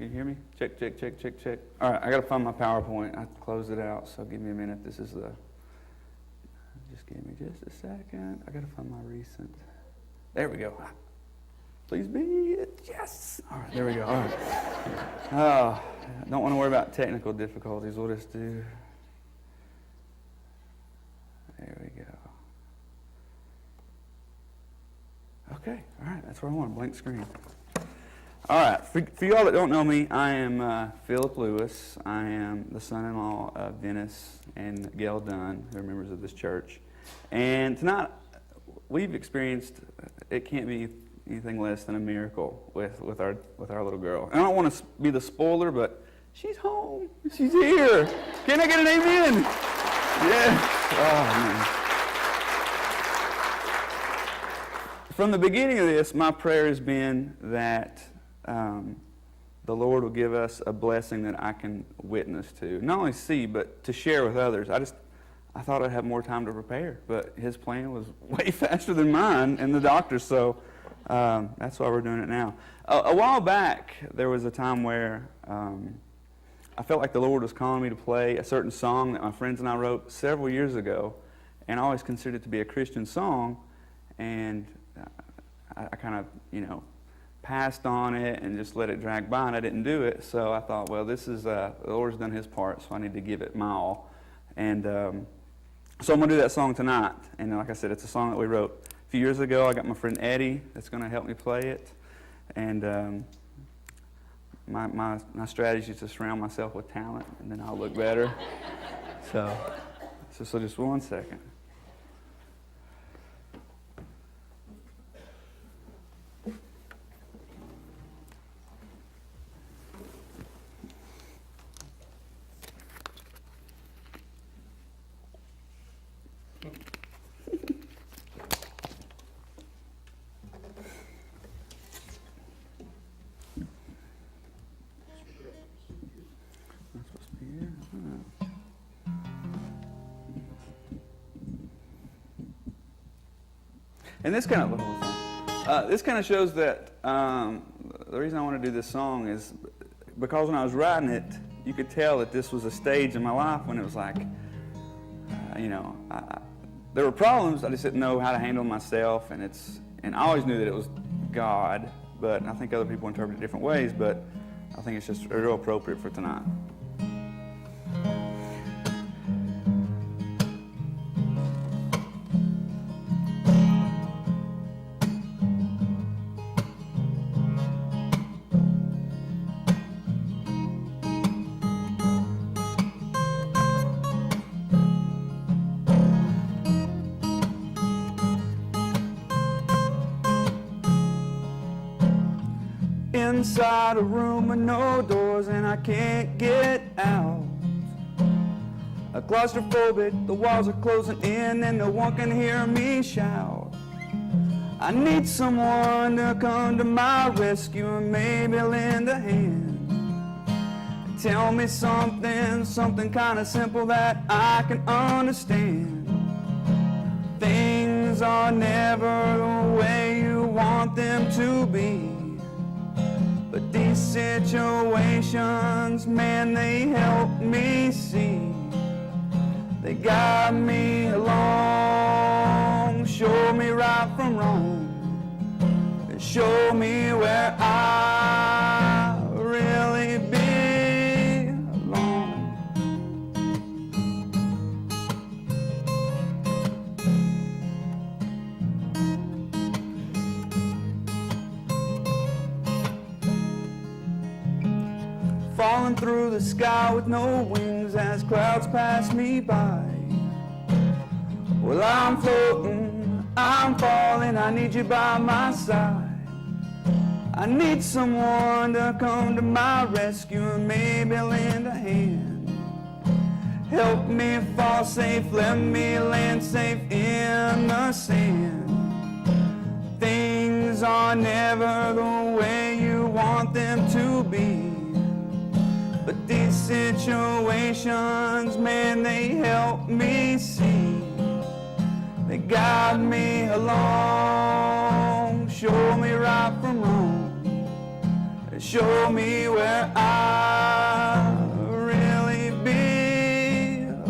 Can you hear me? Check, check, check, check, check. All right, I got to find my PowerPoint. I closed it out, so give me a minute. This is the... Just give me just a second. I got to find my recent... There we go. Please be it. Yes. All right, there we go. All right. Don't want to worry about technical difficulties. We'll just do... There we go. Okay, all right, that's where I want, blank screen. All right, for y'all that don't know me, I am Philip Lewis. I am the son-in-law of Dennis and Gail Dunn, who are members of this church. And tonight, we've experienced, it can't be anything less than a miracle with our little girl. And I don't want to be the spoiler, but she's home. She's here. Can I get an amen? Yeah. Oh, man. From the beginning of this, my prayer has been that the Lord will give us a blessing that I can witness to. Not only see, but to share with others. I thought I'd have more time to prepare, but His plan was way faster than mine and the doctor's, so that's why we're doing it now. A while back, there was a time where I felt like the Lord was calling me to play a certain song that my friends and I wrote several years ago, and I always considered it to be a Christian song, and I kind of, passed on it and just let it drag by, and I didn't do it. So I thought, well, this is the Lord's done His part, so I need to give it my all. And so I'm going to do that song tonight. And like I said, it's a song that we wrote a few years ago. I got my friend Eddie that's going to help me play it. And my strategy is to surround myself with talent, and then I'll look better. So just one second. And this kind of shows that the reason I want to do this song is because when I was writing it, you could tell that this was a stage in my life when it was like, there were problems. I just didn't know how to handle myself, and I always knew that it was God, but I think other people interpret it different ways. But I think it's just real appropriate for tonight. Inside a room with no doors and I can't get out. A claustrophobic, the walls are closing in and no one can hear me shout. I need someone to come to my rescue and maybe lend a hand. Tell me something kind of simple that I can understand. Things are never the way you want them to be. But these situations, man, they help me see. They guide me along, show me right from wrong, and show me where I really belong. Falling through the sky with no wings as clouds pass me by. Well, I'm floating, I'm falling, I need you by my side. I need someone to come to my rescue and maybe lend a hand. Help me fall safe, let me land safe in the sand. Things are never the way you want them to be. But these situations, man, they help me see. They guide me along, show me right from wrong, show me where I really belong.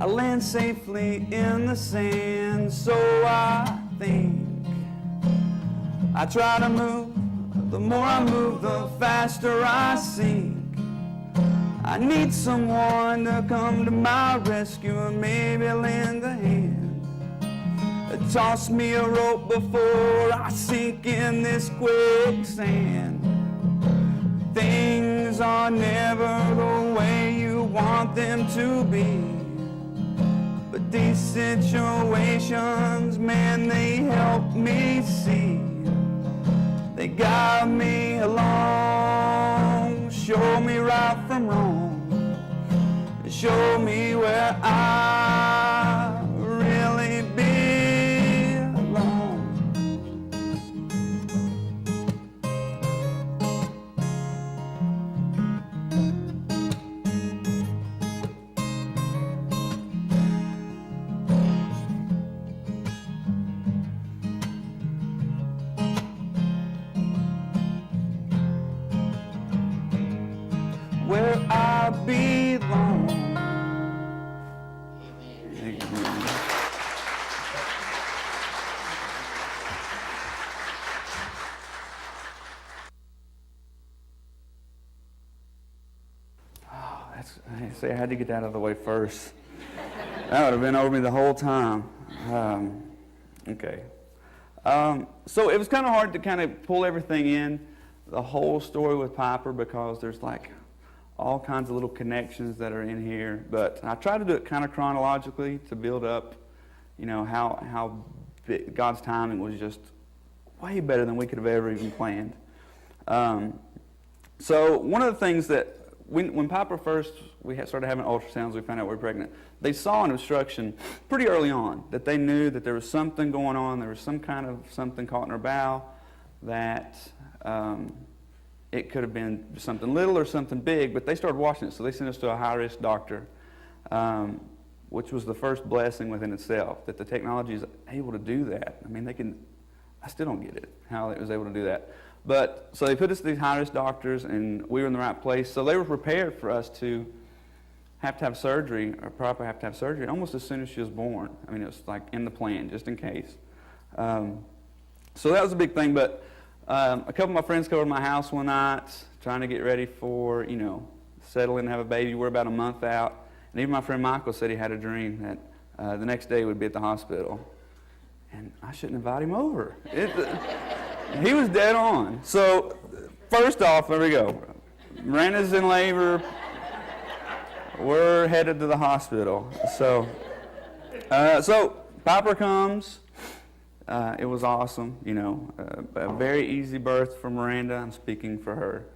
I land safely in the sand, so I think. I try to move, the more I move, the faster I sink. I need someone to come to my rescue and maybe lend a hand. Toss me a rope before I sink in this quicksand. Things are never the way you want them to be. But these situations, man, they help me see. They guide me along, show me right from wrong, show me where I really belong. Where I belong. Amen. I had to get that out of the way first. That would have been over me the whole time. Okay. So it was kind of hard to kind of pull everything in, the whole story with Piper, because there's like all kinds of little connections that are in here. But I try to do it kind of chronologically to build up, you know, how God's timing was just way better than we could have ever even planned. So one of the things that when Piper first, we started having ultrasounds, we found out we were pregnant, they saw an obstruction pretty early on, that they knew that there was something going on, there was some kind of something caught in her bowel, that it could have been something little or something big, but they started watching it, so they sent us to a high-risk doctor, which was the first blessing within itself, that the technology is able to do that. I mean, I still don't get it, how it was able to do that. But, so they put us to these high-risk doctors, and we were in the right place, so they were prepared for us to have surgery, or probably have to have surgery almost as soon as she was born. I mean, it was like in the plan, just in case. So that was a big thing, but a couple of my friends came over to my house one night, trying to get ready for, you know, settle in and have a baby. We're about a month out, and even my friend Michael said he had a dream that the next day we'd be at the hospital, and I shouldn't invite him over. He was dead on. So, first off, there we go. Miranda's in labor. We're headed to the hospital. So Piper comes. It was awesome, you know. A very easy birth for Miranda. I'm speaking for her.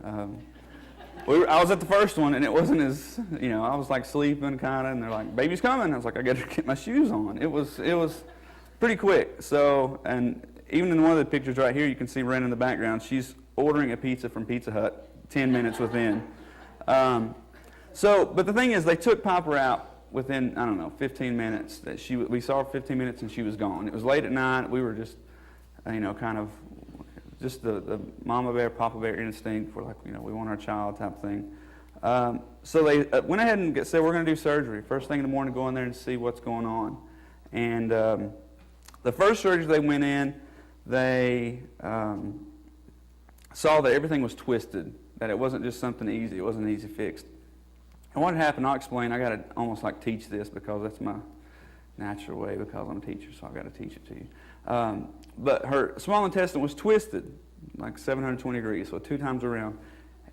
I was at the first one, and it wasn't as, you know, I was like sleeping kind of, and they're like, "Baby's coming." I was like, "I got to get my shoes on." It was pretty quick. So, and even in one of the pictures right here, you can see Miranda in the background. She's ordering a pizza from Pizza Hut 10 minutes within. But the thing is, they took Piper out within, I don't know, 15 minutes. We saw her 15 minutes and she was gone. It was late at night. We were just, you know, kind of just the mama bear, papa bear instinct for, like, you know, we want our child type thing. So they went ahead and said, "We're going to do surgery. First thing in the morning, go in there and see what's going on." And the first surgery they went in, they saw that everything was twisted, that it wasn't just something easy. It wasn't easy fixed. And what happened, I'll explain. I got to almost like teach this because that's my natural way, because I'm a teacher, so I've got to teach it to you. But her small intestine was twisted, like 720 degrees, so 2 times around.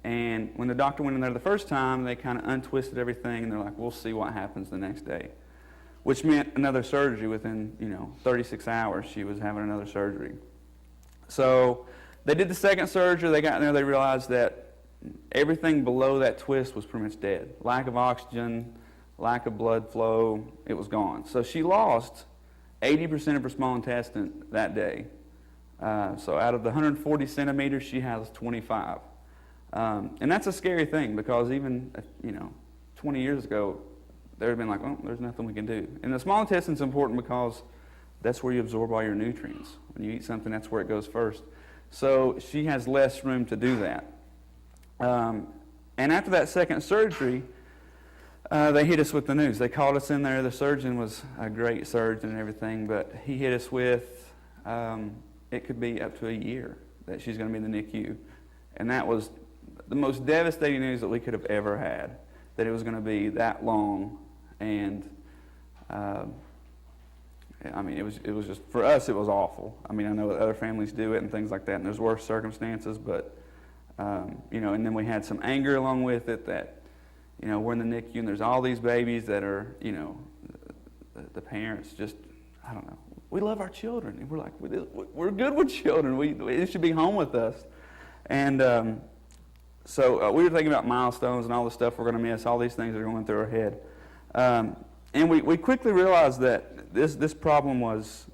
And when the doctor went in there the first time, they kind of untwisted everything, and they're like, "We'll see what happens the next day," which meant another surgery within, you know, 36 hours. She was having another surgery. So they did the second surgery. They got in there. They realized that everything below that twist was pretty much dead. Lack of oxygen, lack of blood flow, it was gone. So she lost 80% of her small intestine that day. So out of the 140 centimeters, she has 25. And that's a scary thing because even, 20 years ago, they would have been like, well, there's nothing we can do. And the small intestine's important because that's where you absorb all your nutrients. When you eat something, that's where it goes first. So she has less room to do that. And after that second surgery, they hit us with the news. They called us in there. The surgeon was a great surgeon and everything, but he hit us with it could be up to a year that she's going to be in the NICU. And that was the most devastating news that we could have ever had, that it was going to be that long. And it was just, for us, it was awful. I mean, I know that other families do it and things like that, and there's worse circumstances, but, and then we had some anger along with it that, we're in the NICU and there's all these babies that are, the parents just, I don't know, we love our children. And we're like, we're good with children. They should be home with us. And so we were thinking about milestones and all the stuff we're going to miss, all these things that are going through our head. And we quickly realized that this problem was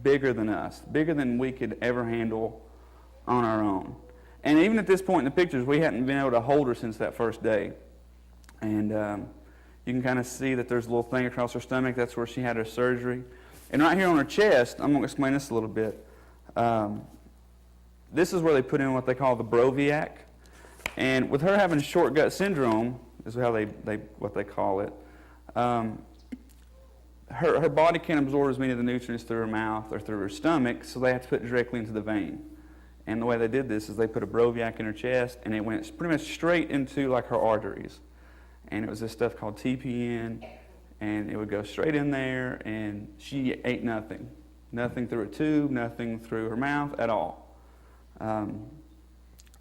bigger than us, bigger than we could ever handle on our own. And even at this point in the pictures, we hadn't been able to hold her since that first day. And you can kind of see that there's a little thing across her stomach. That's where she had her surgery. And right here on her chest, I'm going to explain this a little bit. This is where they put in what they call the Broviac. And with her having short gut syndrome, is how what they call it, her body can't absorb as many of the nutrients through her mouth or through her stomach, so they have to put it directly into the vein. And the way they did this is they put a Broviac in her chest, and it went pretty much straight into like her arteries. And it was this stuff called TPN, and it would go straight in there, and she ate nothing. Nothing through a tube, nothing through her mouth at all.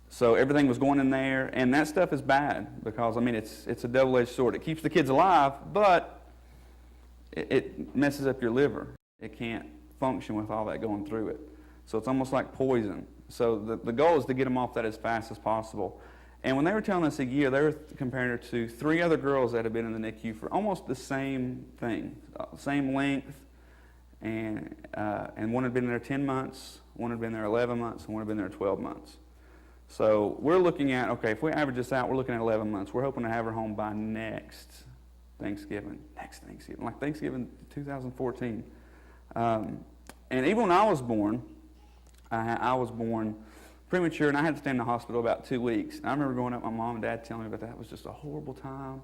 So everything was going in there, and that stuff is bad because, it's a double-edged sword. It keeps the kids alive, but it messes up your liver. It can't function with all that going through it. So it's almost like poison. So the goal is to get them off that as fast as possible. And when they were telling us a year, they were comparing her to 3 other girls that had been in the NICU for almost the same thing, same length, and one had been there 10 months, one had been there 11 months, and one had been there 12 months. So we're looking at, okay, if we average this out, we're looking at 11 months. We're hoping to have her home by next Thanksgiving, like Thanksgiving 2014. And even when I was born, I was born premature, and I had to stay in the hospital about 2 weeks. And I remember growing up, my mom and dad telling me about that. It was just a horrible time.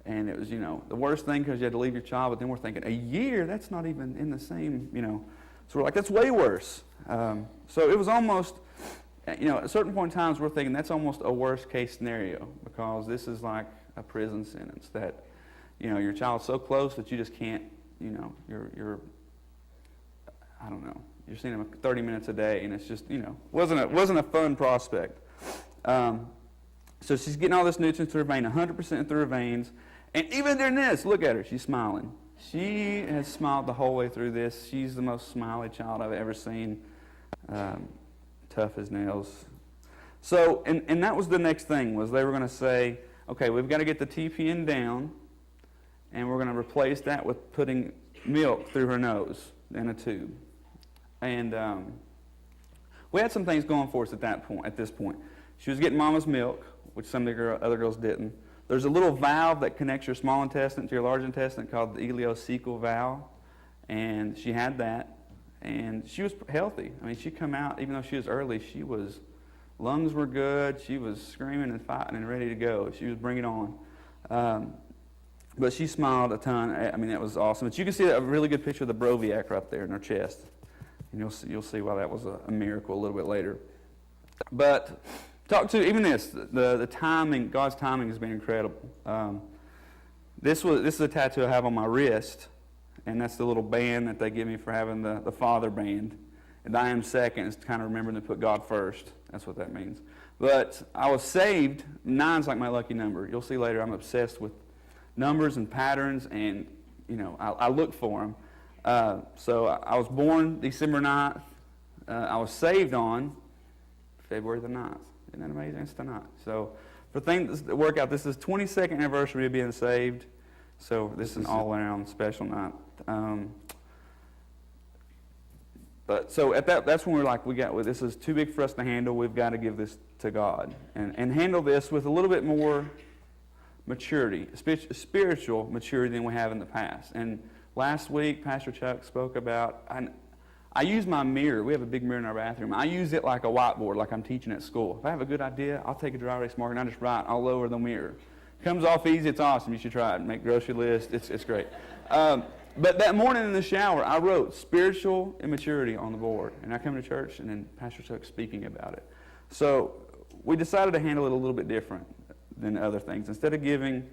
And it was, the worst thing because you had to leave your child. But then we're thinking, a year? That's not even in the same, So we're like, that's way worse. So it was almost, at a certain point in times, we're thinking that's almost a worst case scenario because this is like a prison sentence that, your child's so close that you just can't, you're I don't know. You're seeing them 30 minutes a day, and it's just, wasn't a fun prospect. So she's getting all this nutrients through her vein, 100% through her veins. And even during this, look at her. She's smiling. She has smiled the whole way through this. She's the most smiley child I've ever seen. Tough as nails. So, and that was the next thing, was they were going to say, okay, we've got to get the TPN down, and we're going to replace that with putting milk through her nose in a tube. And we had some things going for us at this point. She was getting mama's milk, which some of the other girls didn't. There's a little valve that connects your small intestine to your large intestine called the ileocecal valve, and she had that, and she was healthy. She'd come out, even though she was early, lungs were good, she was screaming and fighting and ready to go. She was bringing it on. But she smiled a ton. That was awesome. But you can see a really good picture of the Broviac right there in her chest. And you'll see why that was a miracle a little bit later. But talk to even this, the timing, God's timing has been incredible. This is a tattoo I have on my wrist, and that's the little band that they give me for having the Father band. And I am second is kind of remembering to put God first. That's what that means. But I was saved. 9's like my lucky number. You'll see later I'm obsessed with numbers and patterns, and I look for them. So I was born December 9th. I was saved on February the 9th. Isn't that amazing? It's tonight. So for things to work out, this is 22nd anniversary of being saved. So this is an all-around special night. But so that's when we're like, this is too big for us to handle. We've got to give this to God and handle this with a little bit more maturity, spiritual maturity than we have in the past. And last week, Pastor Chuck spoke about, I use my mirror. We have a big mirror in our bathroom. I use it like a whiteboard, like I'm teaching at school. If I have a good idea, I'll take a dry erase marker and I just write all over the mirror. Comes off easy. It's awesome. You should try it. Make grocery list. It's great. But that morning in the shower, I wrote spiritual immaturity on the board. And I come to church, and then Pastor Chuck's speaking about it. So we decided to handle it a little bit different than other things. Instead of giving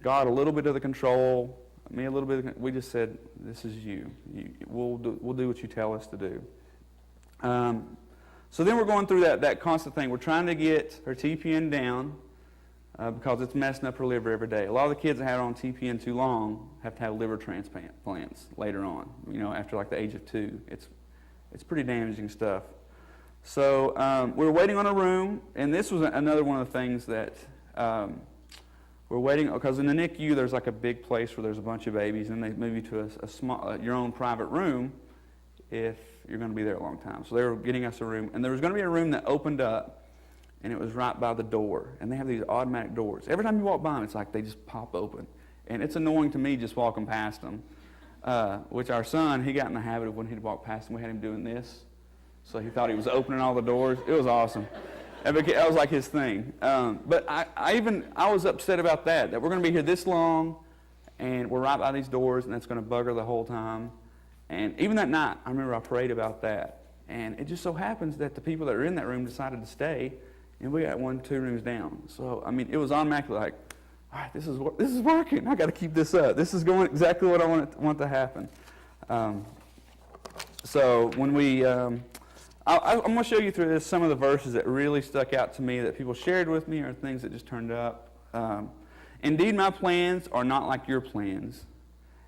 God a little bit of the control, me a little bit, we just said, this is you. We'll do what you tell us to do. So then we're going through that constant thing. We're trying to get her TPN down. Because it's messing up her liver every day. A lot of the kids that had her on TPN too long have to have liver transplants later on. After like the age of 2, it's pretty damaging stuff. So we were waiting on a room, and this was another one of the things that we're waiting, because in the NICU there's like a big place where there's a bunch of babies, and they move you to a small, your own private room if you're going to be there a long time. So they were getting us a room, and there was going to be a room that opened up. And it was right by the door. And they have these automatic doors. Every time you walk by them, it's like they just pop open. And it's annoying to me just walking past them. Which our son, he got in the habit of when he'd walk past them, we had him doing this. So he thought he was opening all the doors. It was awesome. That was like his thing. But I was upset about that we're going to be here this long, and we're right by these doors, and that's going to bugger the whole time. And even that night, I remember I prayed about that. And it just so happens that the people that were in that room decided to stay. And we got 1, 2 rooms down. So, it was automatically like, all right, this is working. I got to keep this up. This is going exactly what I want to happen. So when I'm going to show you through this some of the verses that really stuck out to me that people shared with me, or things that just turned up. Indeed, my plans are not like your plans,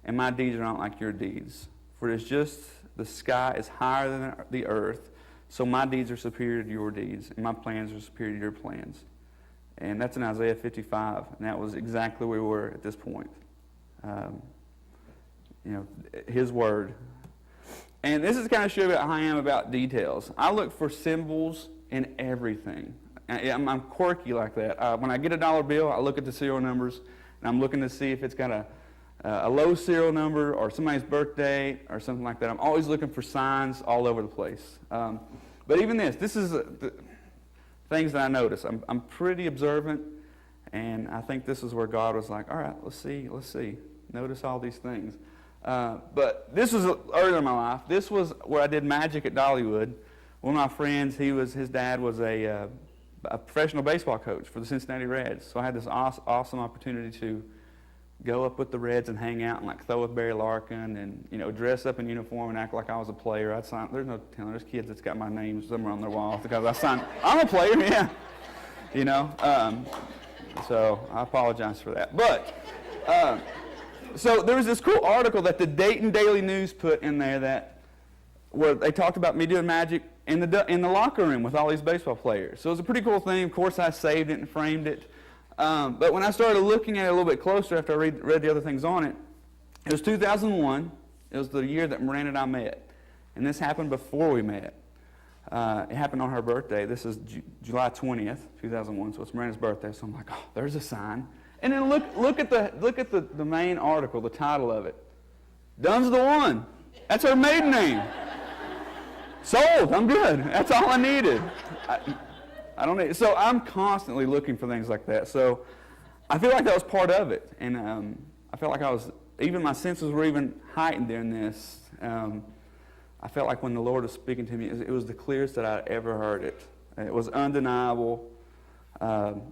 and my deeds are not like your deeds. For it is just the sky is higher than the earth. So my deeds are superior to your deeds, and my plans are superior to your plans. And that's in Isaiah 55, and that was exactly where we were at this point. His word. And this is kind of show you how I am about details. I look for symbols in everything. I'm quirky like that. When I get a dollar bill, I look at the serial numbers, and I'm looking to see if it's got a low serial number or somebody's birthday or something like that. I'm always looking for signs all over the place. But even this is the things that I notice. I'm pretty observant, and I think this is where God was like, all right, let's see. Notice all these things. But this was earlier in my life. This was where I did magic at Dollywood. One of my friends, his dad was a professional baseball coach for the Cincinnati Reds. So I had this awesome opportunity to go up with the Reds and hang out and like throw with Barry Larkin and dress up in uniform and act like I was a player. I'd sign. There's no telling. There's kids that's got my name somewhere on their wall because I signed. I'm a player, yeah. So I apologize for that. But so there was this cool article that the Dayton Daily News put in there where they talked about me doing magic in the locker room with all these baseball players. So it was a pretty cool thing. Of course, I saved it and framed it. But when I started looking at it a little bit closer after I read the other things on it, it was 2001. It was the year that Miranda and I met. And this happened before we met. It happened on her birthday. This is July 20th, 2001, so it's Miranda's birthday. So I'm like, oh, there's a sign. And then look at the main article, the title of it. Dunn's the one. That's her maiden name. Sold. I'm good. That's all I needed. I don't need. So I'm constantly looking for things like that. So I feel like that was part of it, and I felt like even my senses were even heightened during this. I felt like when the Lord was speaking to me, it was the clearest that I'd ever heard it. It was undeniable,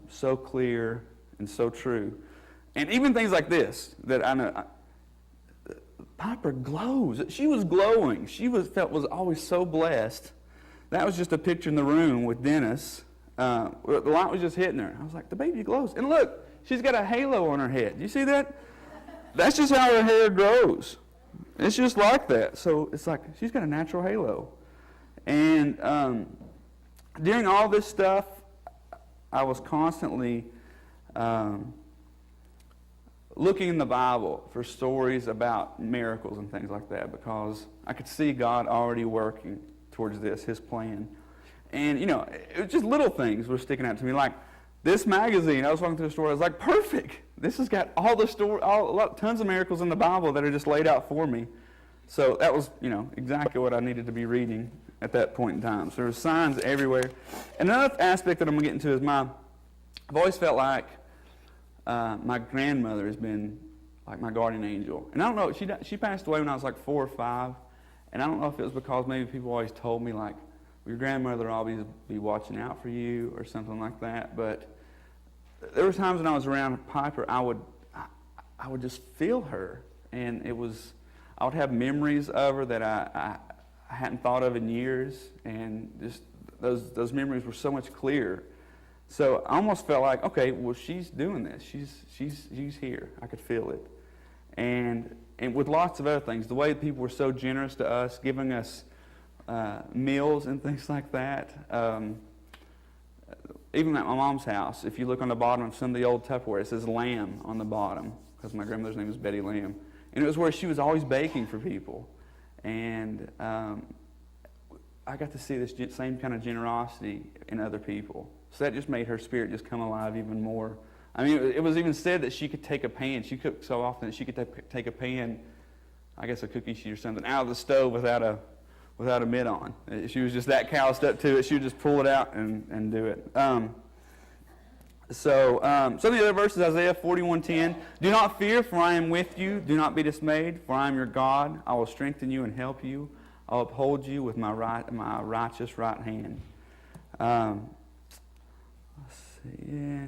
so clear and so true. And even things like this that I know. Piper glows. She was glowing. She was always so blessed. That was just a picture in the room with Dennis. The light was just hitting her. I was like, the baby glows. And look, she's got a halo on her head. You see that? That's just how her hair grows. It's just like that. So it's like she's got a natural halo. And during all this stuff, I was constantly looking in the Bible for stories about miracles and things like that, because I could see God already working towards this, His plan. And, it was just little things were sticking out to me. Like this magazine, I was walking through the store, I was like, perfect. This has got all the tons of miracles in the Bible that are just laid out for me. So that was, exactly what I needed to be reading at that point in time. So there were signs everywhere. And another aspect that I'm going to get into is I've always felt like my grandmother has been like my guardian angel. And I don't know, she passed away when I was like 4 or 5. And I don't know if it was because maybe people always told me like, your grandmother will always be watching out for you or something like that. But there were times when I was around Piper, I would just feel her. And I would have memories of her that I hadn't thought of in years. And just those memories were so much clearer. So I almost felt like, okay, well, she's doing this. She's here. I could feel it. And with lots of other things, the way people were so generous to us, giving us meals and things like that. Even at my mom's house, if you look on the bottom of some of the old Tupperware, it says Lamb on the bottom, because my grandmother's name was Betty Lamb. And it was where she was always baking for people. And I got to see this same kind of generosity in other people. So that just made her spirit just come alive even more. I mean, it was even said that she could take a pan. She cooked so often that she could take a pan, I guess a cookie sheet or something, out of the stove without a mitt on. She was just that calloused up to it. She would just pull it out and do it. Some of the other verses, Isaiah 41:10. Do not fear, for I am with you. Do not be dismayed, for I am your God. I will strengthen you and help you. I'll uphold you with my righteous right hand. Let's see. Yeah,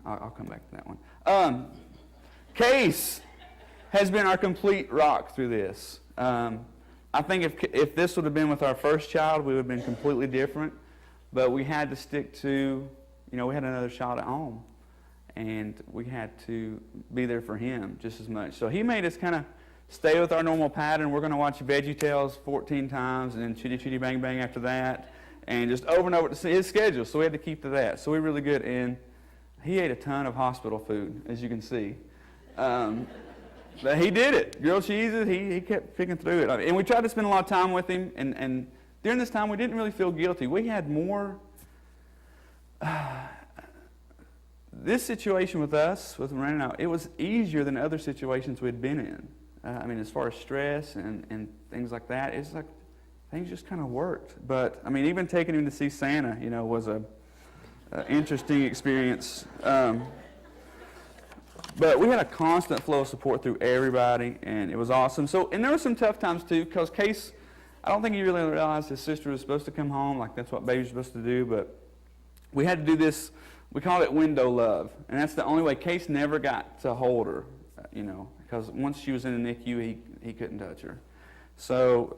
I'll come back to that one. Case has been our complete rock through this. I think if this would have been with our first child, we would have been completely different. But we had to stick to, we had another child at home. And we had to be there for him just as much. So he made us kind of stay with our normal pattern. We're going to watch VeggieTales 14 times and then Chitty Chitty Bang Bang after that. And just over and over to see his schedule. So we had to keep to that. So we're really good. And he ate a ton of hospital food, as you can see. But he did it. Grilled cheeses, he kept picking through it. And we tried to spend a lot of time with him. And during this time, we didn't really feel guilty. We had more... this situation with us, with Miranda and I, it was easier than other situations we'd been in. As far as stress and things like that, it's like things just kind of worked. But, even taking him to see Santa, was a interesting experience. But we had a constant flow of support through everybody, and it was awesome. And there were some tough times, too, because Case, I don't think he really realized his sister was supposed to come home, like that's what babies are supposed to do, but we had to do this, we called it window love, and that's the only way. Case never got to hold her, because once she was in the NICU, he couldn't touch her. So,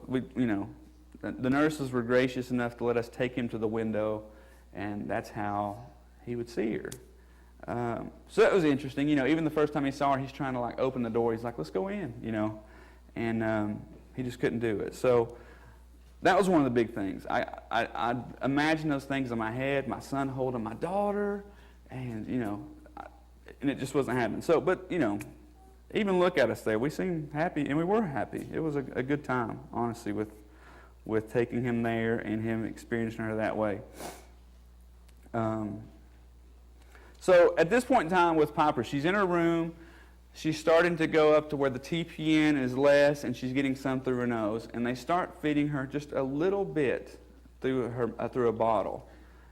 the nurses were gracious enough to let us take him to the window, and that's how he would see her. So that was interesting. Even the first time he saw her, he's trying to open the door. He's like, let's go in, and he just couldn't do it. So that was one of the big things. I imagine those things in my head, my son holding my daughter, and, and it just wasn't happening. So, but, even look at us there. We seemed happy, and we were happy. It was a good time, honestly, with taking him there and him experiencing her that way. So at this point in time with Piper, she's in her room. She's starting to go up to where the TPN is less, and she's getting some through her nose. And they start feeding her just a little bit through a bottle.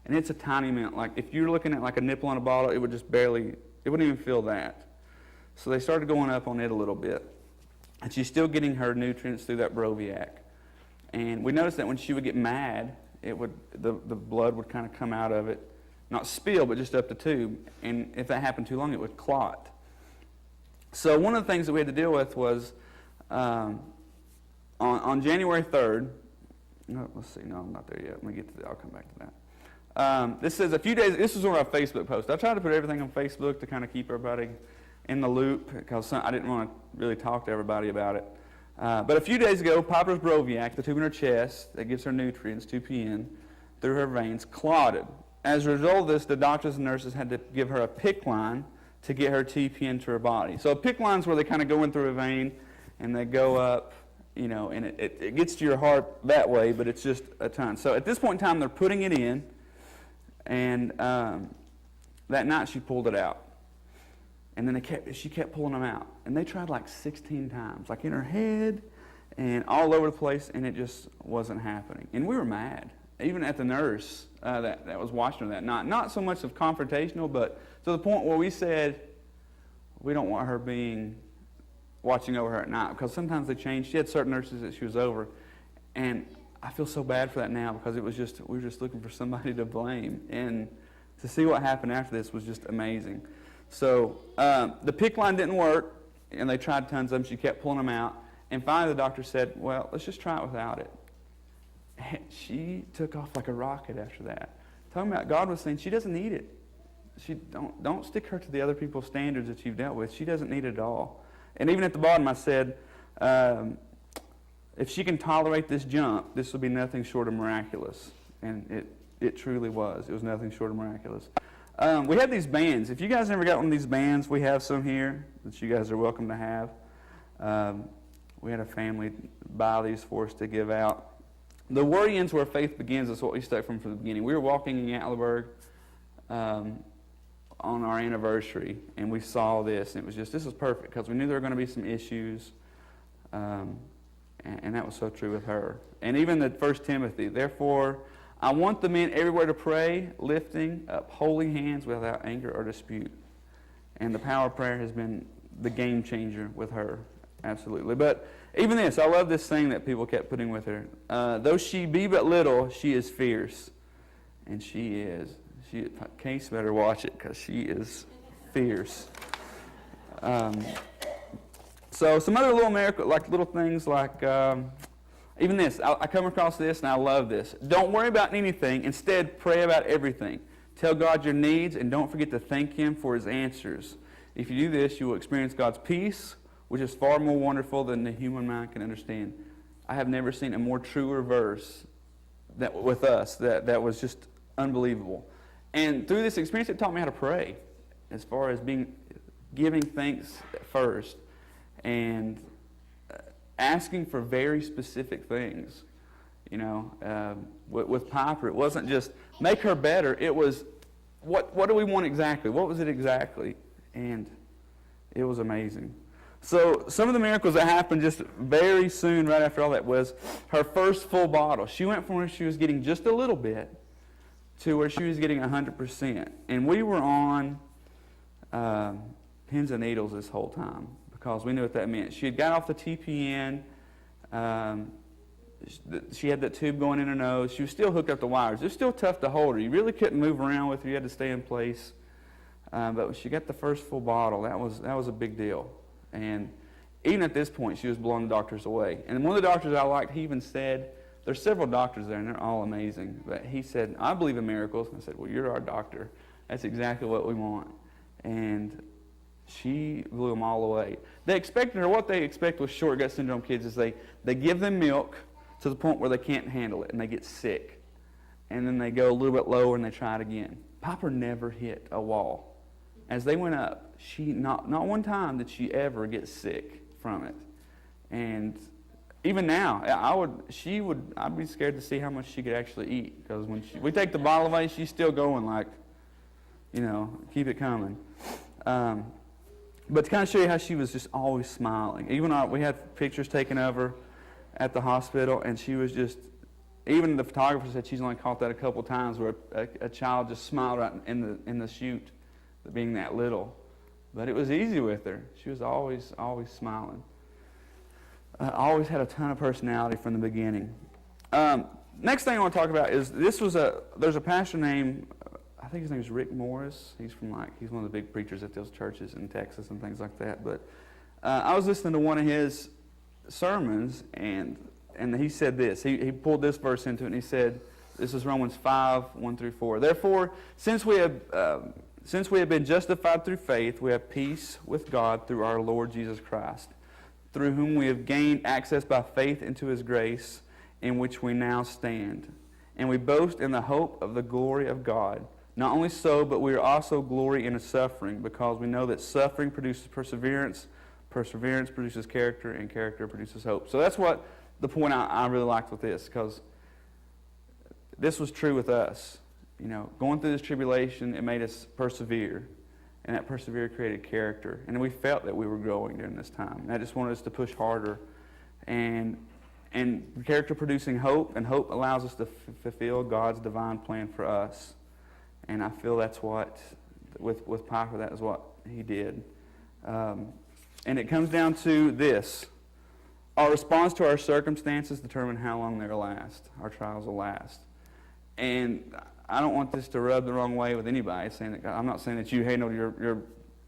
And it's a tiny amount. Like if you're looking at like a nipple on a bottle, it would just barely, it wouldn't even feel that. So they started going up on it a little bit. And she's still getting her nutrients through that Broviac. And we noticed that when she would get mad, the blood would kind of come out of it. Not spill, but just up the tube. And if that happened too long, it would clot. So one of the things that we had to deal with was on January 3rd. No, let's see. No, I'm not there yet. Let me get to that. I'll come back to that. This says a few days. This was on our Facebook post. I tried to put everything on Facebook to kind of keep everybody in the loop because I didn't want to really talk to everybody about it. But a few days ago, Piper's Broviac, the tube in her chest that gives her nutrients, 2PN, through her veins, clotted. As a result of this, the doctors and nurses had to give her a PICC line to get her TP into her body. So a PICC line is where they kind of go in through a vein and they go up, and it gets to your heart that way, but it's just a ton. So at this point in time, they're putting it in, and that night she pulled it out. And then she kept pulling them out. And they tried like 16 times, like in her head and all over the place, and it just wasn't happening. And we were mad, even at the nurse that was watching her that night. Not so much of confrontational, but to the point where we said, we don't want her watching over her at night, because sometimes they changed. She had certain nurses that she was over, and I feel so bad for that now, because we were just looking for somebody to blame. And to see what happened after this was just amazing. So the PICC line didn't work, and they tried tons of them. She kept pulling them out. And finally the doctor said, well, let's just try it without it. And she took off like a rocket after that. Talking about God was saying she doesn't need it. Don't stick her to the other people's standards that you've dealt with. She doesn't need it at all. And even at the bottom I said, if she can tolerate this jump, this will be nothing short of miraculous. And it truly was. It was nothing short of miraculous. We have these bands. If you guys never got one of these bands, we have some here that you guys are welcome to have. We had a family buy these for us to give out. The word ends where faith begins is what we stuck from the beginning. We were walking in Gatlinburg on our anniversary, and we saw this, and it was just, this was perfect, because we knew there were going to be some issues, and that was so true with her. And even the 1 Timothy, therefore, I want the men everywhere to pray, lifting up holy hands without anger or dispute. And the power of prayer has been the game changer with her, absolutely. But even this, I love this thing that people kept putting with her. Though she be but little, she is fierce. And she is. Case better watch it, because she is fierce. So some other little miracle, like little things like... even this, I come across this and I love this. Don't worry about anything. Instead, pray about everything. Tell God your needs and don't forget to thank Him for His answers. If you do this, you will experience God's peace, which is far more wonderful than the human mind can understand. I have never seen a more truer verse with us that was just unbelievable. And through this experience, it taught me how to pray, as far as giving thanks first and asking for very specific things. With Piper, it wasn't just make her better. It was, what do we want exactly? What was it exactly? And it was amazing. So some of the miracles that happened just very soon, right after all that, was her first full bottle. She went from where she was getting just a little bit to where she was getting 100%. And we were on pins and needles this whole time, because we knew what that meant. She had got off the TPN. She had that tube going in her nose. She was still hooked up to wires. It was still tough to hold her. You really couldn't move around with her. You had to stay in place. But when she got the first full bottle, that was a big deal. And even at this point, she was blowing the doctors away. And one of the doctors I liked, he even said, there's several doctors there, and they're all amazing. But he said, I believe in miracles. And I said, well, you're our doctor. That's exactly what we want. And she blew them all away. They expected her, what they expect with short gut syndrome kids is they give them milk to the point where they can't handle it and they get sick. And then they go a little bit lower and they try it again. Piper never hit a wall. As they went up, not one time did she ever get sick from it. And even now, I'd be scared to see how much she could actually eat, because when we take the bottle away, she's still going like, keep it coming. But to kind of show you how she was just always smiling. Even we had pictures taken of her at the hospital, and she was just, even the photographer said she's only caught that a couple times where a child just smiled right in the chute, being that little. But it was easy with her. She was always smiling. Always had a ton of personality from the beginning. Next thing I want to talk about is there's a pastor named, I think his name is Rick Morris. He's one of the big preachers at those churches in Texas and things like that. But I was listening to one of his sermons, and he said this. He pulled this verse into it, and he said, this is Romans 5:1-4. Therefore, since we have been justified through faith, we have peace with God through our Lord Jesus Christ, through whom we have gained access by faith into His grace, in which we now stand. And we boast in the hope of the glory of God. Not only so, but we are also glory in suffering, because we know that suffering produces perseverance, perseverance produces character, and character produces hope. So that's what the point I really liked with this, because this was true with us. Going through this tribulation, it made us persevere. And that persevere created character. And we felt that we were growing during this time. And I just wanted us to push harder. And character producing hope, and hope allows us to fulfill God's divine plan for us. And I feel that's what, with Piper, that is what he did. And it comes down to this. Our response to our circumstances determine how long they'll last. Our trials will last. And I don't want this to rub the wrong way with anybody. I'm not saying that your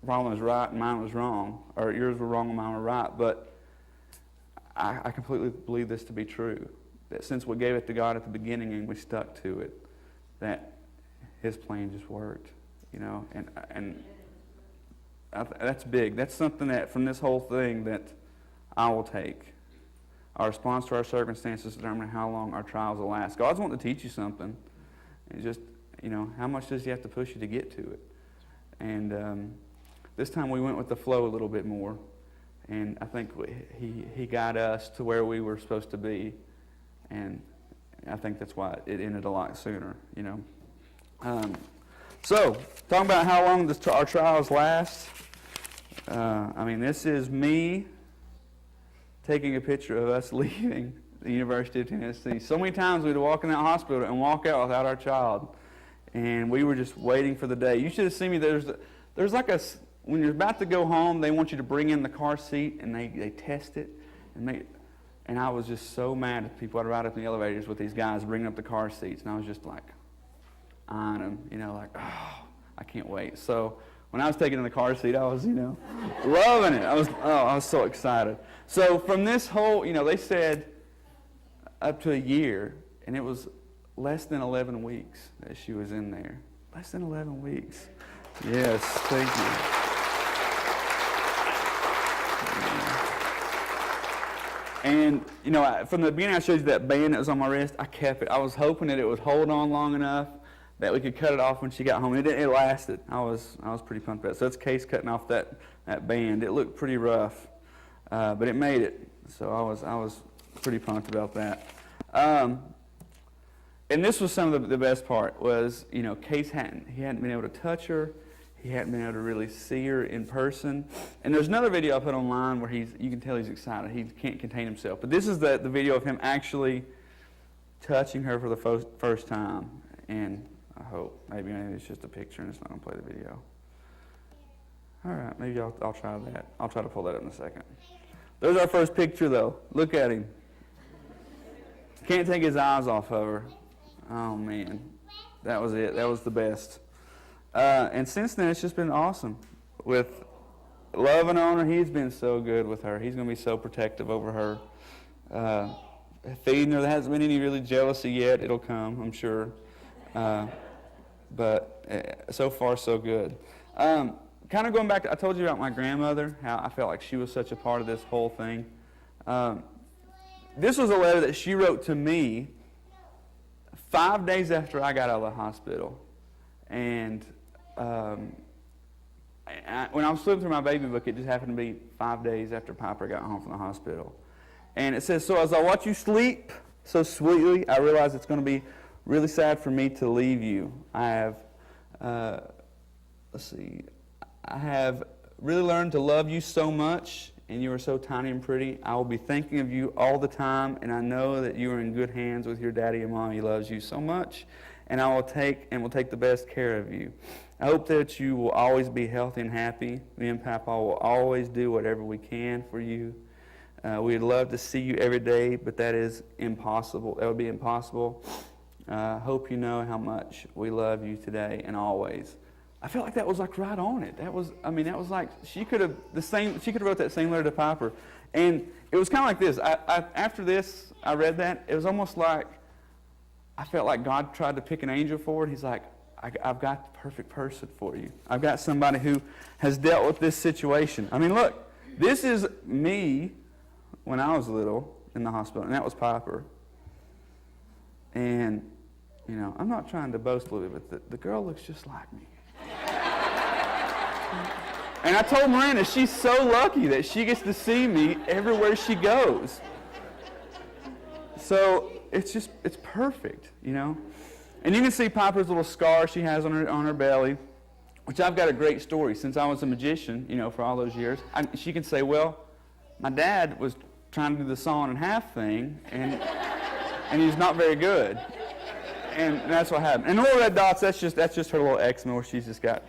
problem is right and mine was wrong, or yours were wrong and mine were right, but I completely believe this to be true. That since we gave it to God at the beginning and we stuck to it, that His plan just worked, and that's big. That's something that from this whole thing that I will take. Our response to our circumstances determine how long our trials will last. God's wanting to teach you something. It's just, how much does He have to push you to get to it? And this time we went with the flow a little bit more. And I think he got us to where we were supposed to be. And I think that's why it ended a lot sooner, So, talking about how long our trials last. This is me taking a picture of us leaving the University of Tennessee. So many times we'd walk in that hospital and walk out without our child. And we were just waiting for the day. You should have seen me. There's like when you're about to go home, they want you to bring in the car seat and they test it. And I was just so mad at people. I'd ride up in the elevators with these guys bringing up the car seats. And I was just like eyeing them, I can't wait. So when I was taking in the car seat, I was, loving it. I was so excited. So from this whole, they said up to a year, and it was less than 11 weeks that she was in there. Less than 11 weeks. Yes, thank you. And, from the beginning I showed you that band that was on my wrist. I kept it. I was hoping that it would hold on long enough that we could cut it off when she got home. It lasted. I was pretty pumped about it. So that's Case cutting off that band. It looked pretty rough, but it made it. So I was pretty pumped about that. And this was some of the best part was, Case hadn't been able to touch her. He hadn't been able to really see her in person. And there's another video I put online where you can tell he's excited. He can't contain himself. But this is the video of him actually touching her for the first time. And I hope maybe it's just a picture and it's not going to play the video. All right, maybe I'll try that. I'll try to pull that up in a second. There's our first picture, though. Look at him. Can't take his eyes off of her. Oh, man. That was it. That was the best. And since then, it's just been awesome. With loving on her, he's been so good with her. He's going to be so protective over her. Feeding her, there hasn't been any really jealousy yet. It'll come, I'm sure. But so far, so good. Kind of going back, I told you about my grandmother, how I felt like she was such a part of this whole thing. This was a letter that she wrote to me 5 days after I got out of the hospital. And when I was flipping through my baby book, it just happened to be 5 days after Piper got home from the hospital. And it says, "So as I watch you sleep so sweetly, I realize it's going to be really sad for me to leave you. I have, I have really learned to love you so much, and you are so tiny and pretty. I will be thinking of you all the time, and I know that you are in good hands with your daddy and mommy. He loves you so much, and will take the best care of you. I hope that you will always be healthy and happy. Me and Papa will always do whatever we can for you. We'd love to see you every day, but that is impossible. That would be impossible. Hope you know how much we love you today and always." I felt like that was like right on it. That was like she could have wrote that same letter to Piper, and it was kind of like this. After this, I read that. It was almost like I felt like God tried to pick an angel forward. He's like, I've got the perfect person for you. I've got somebody who has dealt with this situation. I mean, look, this is me when I was little in the hospital, and that was Piper. And I'm not trying to boast a little bit, but the girl looks just like me. And I told Miranda she's so lucky that she gets to see me everywhere she goes. So it's perfect, And you can see Piper's little scar she has on her belly, which I've got a great story. Since I was a magician, for all those years, she can say, well, my dad was trying to do the saw in half thing, and he's not very good. And that's what happened. And the little red dots, that's just her little eczema where she's just got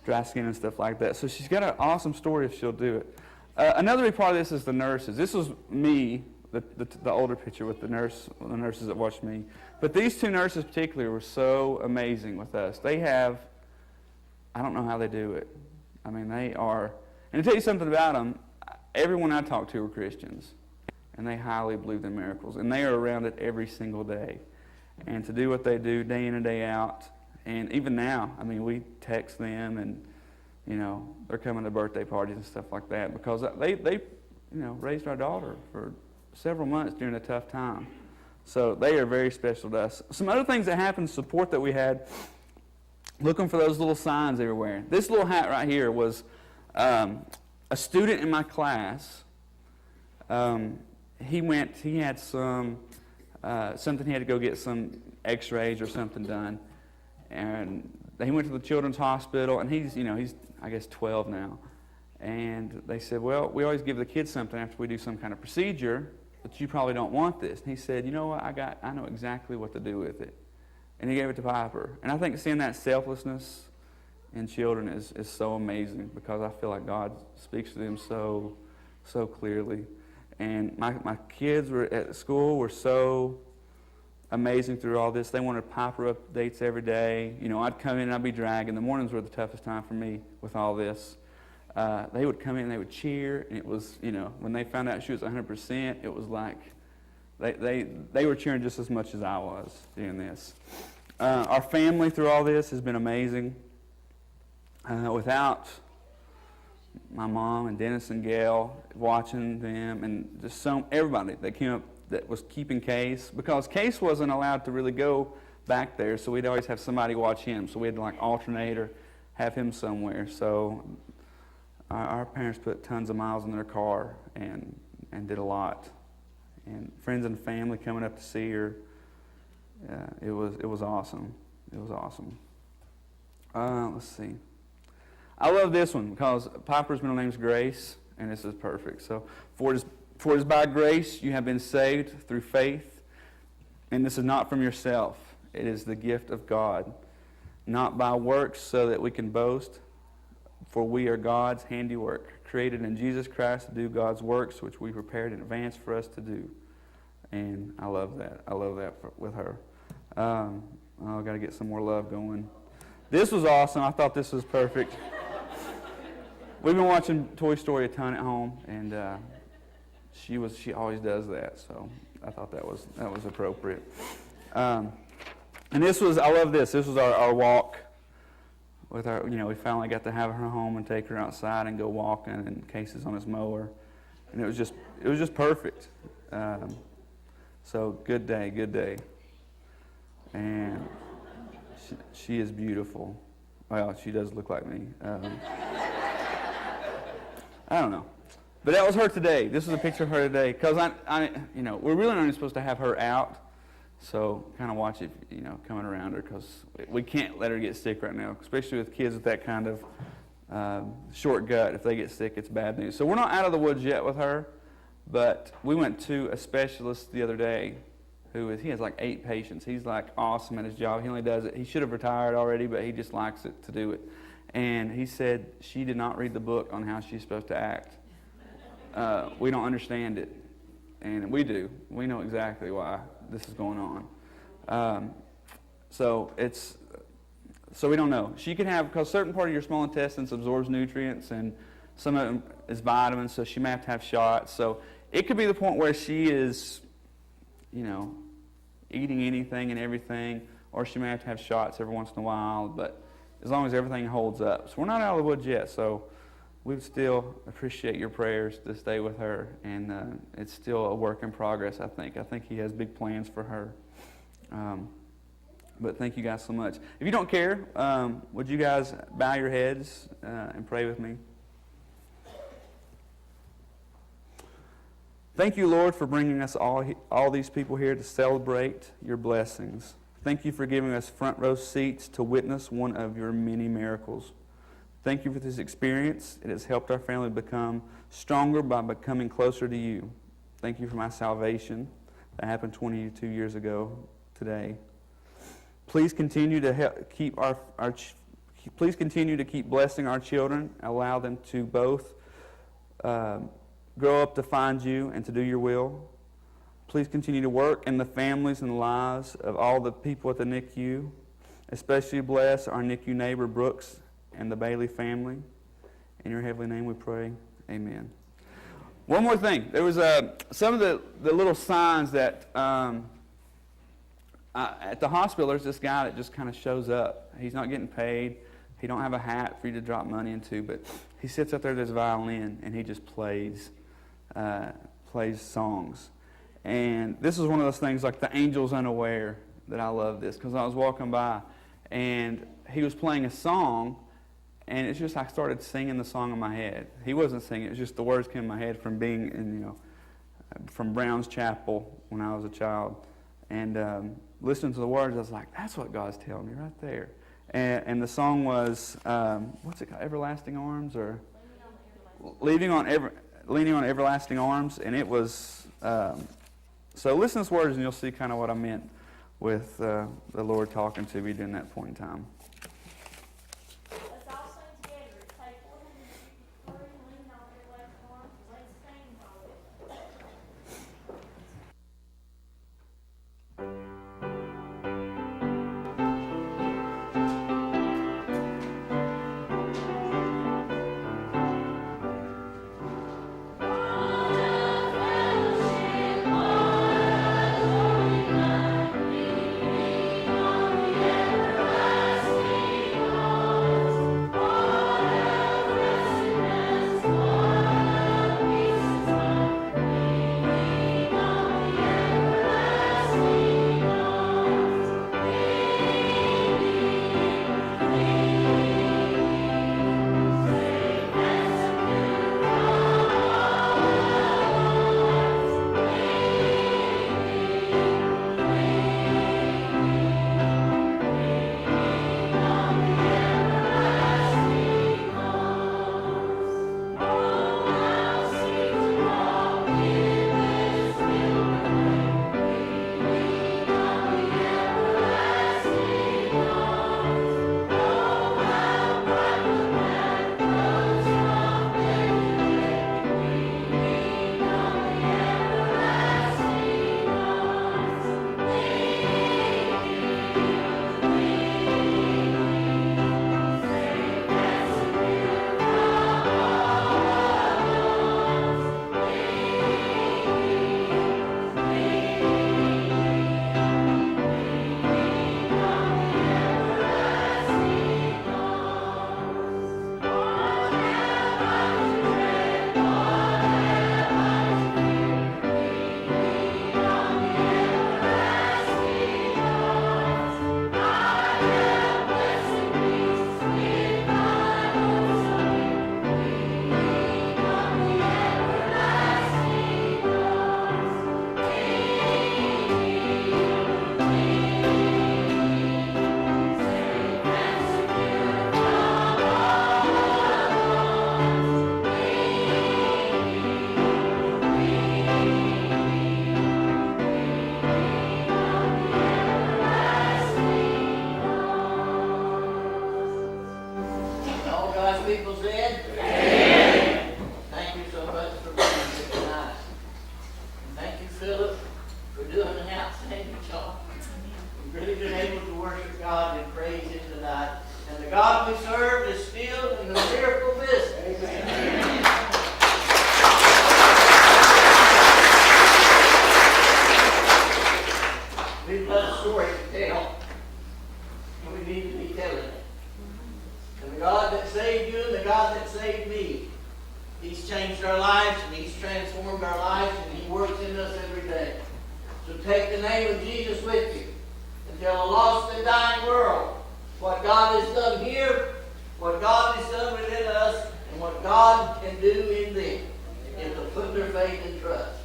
dry skin and stuff like that. So she's got an awesome story if she'll do it. Another big part of this is the nurses. This was me, the older picture with the nurses that watched me. But these two nurses particularly were so amazing with us. They have, I don't know how they do it. I mean, they are, and to tell you something about them, everyone I talked to were Christians. And they highly believe in miracles. And they are around it every single day. And to do what they do day in and day out, and even now, I mean, we text them and, they're coming to birthday parties and stuff like that because they raised our daughter for several months during a tough time. So they are very special to us. Some other things that happened, support that we had, looking for those little signs they were wearing. This little hat right here was a student in my class. He had something he had to go get some x-rays or something done. And he went to the children's hospital, and he's I guess 12 now. And they said, well, we always give the kids something after we do some kind of procedure, but you probably don't want this. And he said, you know what, I know exactly what to do with it. And he gave it to Piper. And I think seeing that selflessness in children is so amazing because I feel like God speaks to them so clearly. And my kids were at school were so amazing through all this. They wanted Piper updates every day. I'd come in and I'd be dragging. The mornings were the toughest time for me with all this. They would come in and they would cheer, and it was, when they found out she was 100%, it was like they were cheering just as much as I was doing this. Our family through all this has been amazing. Without my mom and Dennis and Gail watching them, and just everybody that came up that was keeping Case, because Case wasn't allowed to really go back there, so we'd always have somebody watch him. So we had to alternate or have him somewhere. So our parents put tons of miles in their car and did a lot. And friends and family coming up to see her, it was awesome. It was awesome. Let's see. I love this one because Piper's middle name is Grace, and this is perfect. So, for it is by grace you have been saved through faith, and this is not from yourself. It is the gift of God, not by works so that we can boast, for we are God's handiwork, created in Jesus Christ to do God's works, which we prepared in advance for us to do. And I love that. I love that with her. I've got to get some more love going. This was awesome. I thought this was perfect. We've been watching Toy Story a ton at home, and she always does that. So I thought that was appropriate. And I love this. This was our walk with our. We finally got to have her home and take her outside and go walking, and Casey's on his mower, and it was just perfect. So good day. And she is beautiful. Well, she does look like me. I don't know. But that was her today. This is a picture of her today. Because we're really not even supposed to have her out. So kind of watch it, coming around her, because we can't let her get sick right now, especially with kids with that kind of short gut. If they get sick, it's bad news. So we're not out of the woods yet with her, but we went to a specialist the other day he has 8 patients. He's awesome at his job. He only does it. He should have retired already, but he just likes it to do it. And he said she did not read the book on how she's supposed to act. We don't understand it, and we do. We know exactly why this is going on. So we don't know. She could have, because certain part of your small intestines absorbs nutrients, and some of them is vitamins, so she may have to have shots. So it could be the point where she is, eating anything and everything, or she may have to have shots every once in a while, but as long as everything holds up. So we're not out of the woods yet, so we would still appreciate your prayers to stay with her, and it's still a work in progress, I think. I think he has big plans for her. But thank you guys so much. If you don't care, would you guys bow your heads and pray with me? Thank you, Lord, for bringing us all these people here to celebrate your blessings. Thank you for giving us front row seats to witness one of your many miracles. Thank you for this experience. It has helped our family become stronger by becoming closer to you. Thank you for my salvation that happened 22 years ago today. Please continue to keep please continue to keep blessing our children. Allow them to both grow up to find you and to do your will. Please continue to work in the families and lives of all the people at the NICU. Especially bless our NICU neighbor Brooks and the Bailey family. In your heavenly name we pray. Amen. One more thing. There was some of the little signs that at the hospital, there's this guy that just kind of shows up. He's not getting paid. He don't have a hat for you to drop money into, but he sits up there with his violin and he just plays songs. And this is one of those things like the Angel's Unaware that I love this, because I was walking by and he was playing a song, and it's just I started singing the song in my head. He wasn't singing; it was just the words came in my head from being in from Brown's Chapel when I was a child, and listening to the words, I was like, "That's what God's telling me right there." And the song was what's it called? Everlasting Arms, or Leaning on Everlasting Arms, and it was. So listen to these words, and you'll see kind of what I meant with the Lord talking to me during that point in time. Let's all sing together. Take 453, lean on everlasting arms. Let's sing all of it. People said, amen. Thank you so much for being here tonight. And thank you, Philip, for doing an outstanding job. We've really been able to worship God and praise Him tonight. And the God we serve is still in the miracle business. Amen. We've got a story to tell, and we need to be telling it. And the God that saved you and the God that saved me, He's changed our lives and He's transformed our lives, and He works in us every day. So take the name of Jesus with you and tell a lost and dying world what God has done here, what God has done within us, and what God can do in them if they put their faith and trust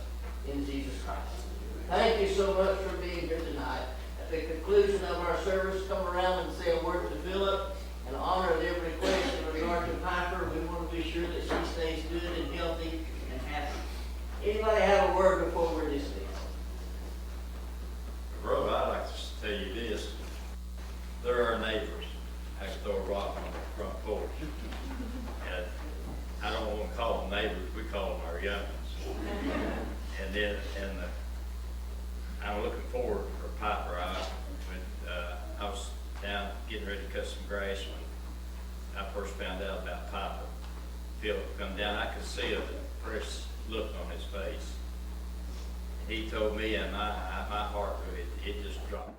in Jesus Christ. Thank you so much for being here tonight. At the conclusion of our service, come around and say a word to Philip and honor their request in regard to Piper. We want to be sure that she stays good and healthy and happy. Anybody have a word before we're dismissed? Brother, I'd like to tell you this. They're our neighbors. I can throw a rock on the front porch. And I don't want to call them neighbors, we call them our young ones. I'm looking forward for Piper. I was down getting ready to cut some grass when I first found out about Piper. Philip come down, I could see a depressed look on his face. He told me, and my heart really, it just dropped.